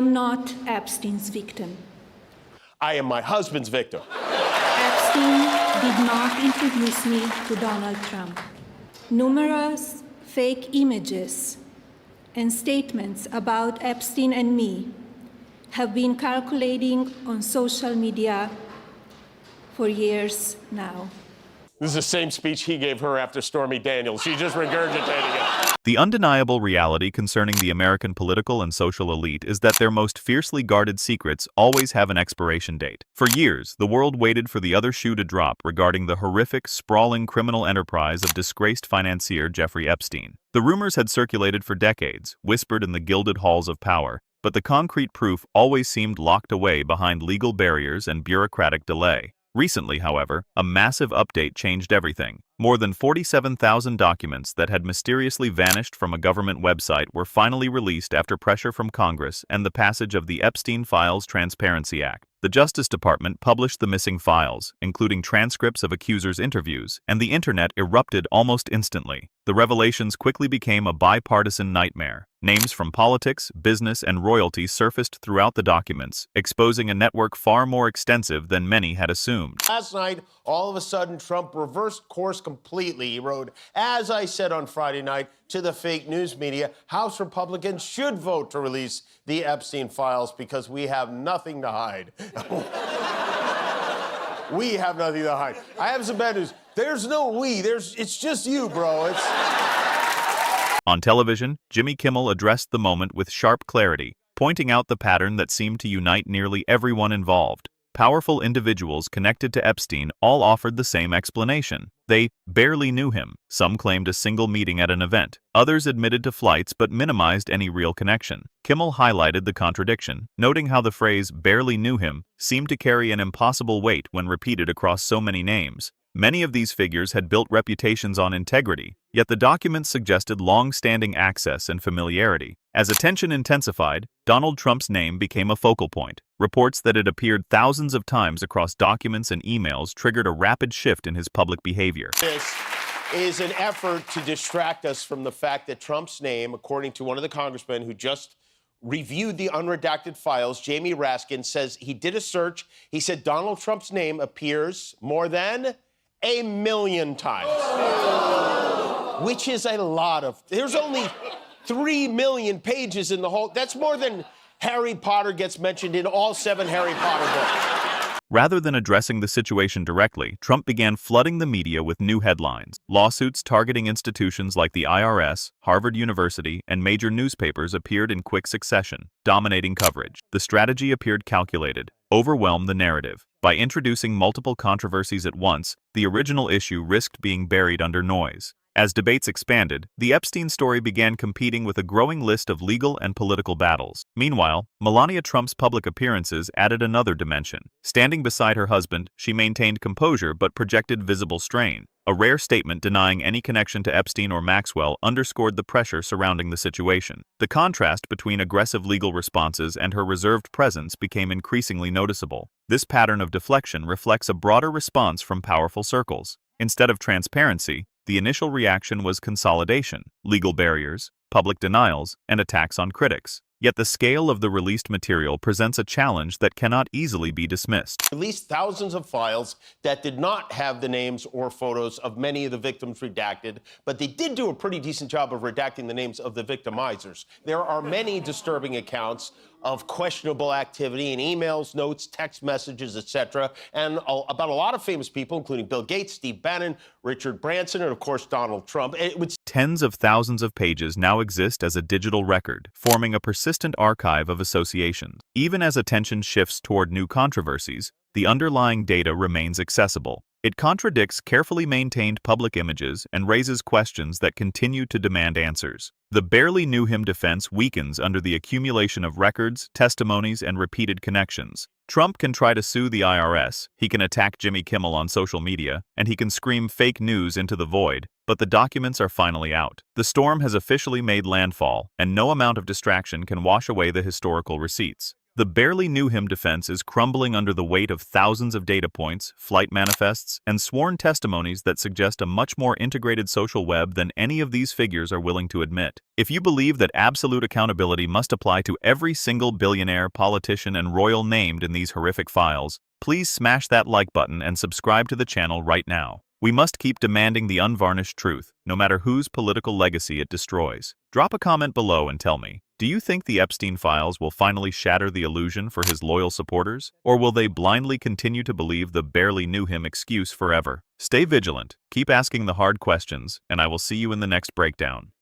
am not Epstein's victim. I am my husband's victim. Epstein did not introduce me to Donald Trump. Numerous fake images and statements about Epstein and me have been circulating on social media for years now. This is the same speech he gave her after Stormy Daniels. She's just regurgitating it. The undeniable reality concerning the American political and social elite is that their most fiercely guarded secrets always have an expiration date. For years, the world waited for the other shoe to drop regarding the horrific, sprawling criminal enterprise of disgraced financier Jeffrey Epstein. The rumors had circulated for decades, whispered in the gilded halls of power, but the concrete proof always seemed locked away behind legal barriers and bureaucratic delay. Recently, however, a massive update changed everything. More than 47,000 documents that had mysteriously vanished from a government website were finally released after pressure from Congress and the passage of the Epstein Files Transparency Act. The Justice Department published the missing files, including transcripts of accusers' interviews, and the internet erupted almost instantly. The revelations quickly became a bipartisan nightmare. Names from politics, business, and royalty surfaced throughout the documents, exposing a network far more extensive than many had assumed. Last night, all of a sudden, Trump reversed course completely. He wrote, as I said on Friday night to the fake news media, House Republicans should vote to release the Epstein files because we have nothing to hide. We have nothing to hide. I have some bad news. There's no we. It's just you, bro. On television, Jimmy Kimmel addressed the moment with sharp clarity, pointing out the pattern that seemed to unite nearly everyone involved. Powerful individuals connected to Epstein all offered the same explanation. They barely knew him. Some claimed a single meeting at an event. Others admitted to flights but minimized any real connection. Kimmel highlighted the contradiction, noting how the phrase barely knew him seemed to carry an impossible weight when repeated across so many names. Many of these figures had built reputations on integrity, yet the documents suggested long-standing access and familiarity. As attention intensified, Donald Trump's name became a focal point. Reports that it appeared thousands of times across documents and emails triggered a rapid shift in his public behavior. This is an effort to distract us from the fact that Trump's name, according to one of the congressmen who just reviewed the unredacted files, Jamie Raskin, says he did a search. He said Donald Trump's name appears more than 1 million times, which is a lot of. There's only 3 million pages in the whole. That's more than Harry Potter gets mentioned in all 7 Harry Potter books. Rather than addressing the situation directly, Trump began flooding the media with new headlines. Lawsuits targeting institutions like the IRS, Harvard University, and major newspapers appeared in quick succession, dominating coverage. The strategy appeared calculated, overwhelmed the narrative. By introducing multiple controversies at once, the original issue risked being buried under noise. As debates expanded, the Epstein story began competing with a growing list of legal and political battles. Meanwhile, Melania Trump's public appearances added another dimension. Standing beside her husband, she maintained composure but projected visible strain. A rare statement denying any connection to Epstein or Maxwell underscored the pressure surrounding the situation. The contrast between aggressive legal responses and her reserved presence became increasingly noticeable. This pattern of deflection reflects a broader response from powerful circles. Instead of transparency, the initial reaction was consolidation, legal barriers, public denials, and attacks on critics. Yet the scale of the released material presents a challenge that cannot easily be dismissed. Released thousands of files that did not have the names or photos of many of the victims redacted, but they did do a pretty decent job of redacting the names of the victimizers. There are many disturbing accounts of questionable activity in emails, notes, text messages, etc., and about a lot of famous people, including Bill Gates, Steve Bannon, Richard Branson, and of course Donald Trump. Tens of thousands of pages now exist as a digital record, forming a persistent archive of associations. Even as attention shifts toward new controversies, the underlying data remains accessible. It contradicts carefully maintained public images and raises questions that continue to demand answers. The barely knew him defense weakens under the accumulation of records, testimonies, and repeated connections. Trump can try to sue the IRS, he can attack Jimmy Kimmel on social media, and he can scream fake news into the void, but the documents are finally out. The storm has officially made landfall, and no amount of distraction can wash away the historical receipts. The barely knew him defense is crumbling under the weight of thousands of data points, flight manifests, and sworn testimonies that suggest a much more integrated social web than any of these figures are willing to admit. If you believe that absolute accountability must apply to every single billionaire, politician, and royal named in these horrific files, please smash that like button and subscribe to the channel right now. We must keep demanding the unvarnished truth, no matter whose political legacy it destroys. Drop a comment below and tell me, do you think the Epstein files will finally shatter the illusion for his loyal supporters? Or will they blindly continue to believe the barely knew him excuse forever? Stay vigilant, keep asking the hard questions, and I will see you in the next breakdown.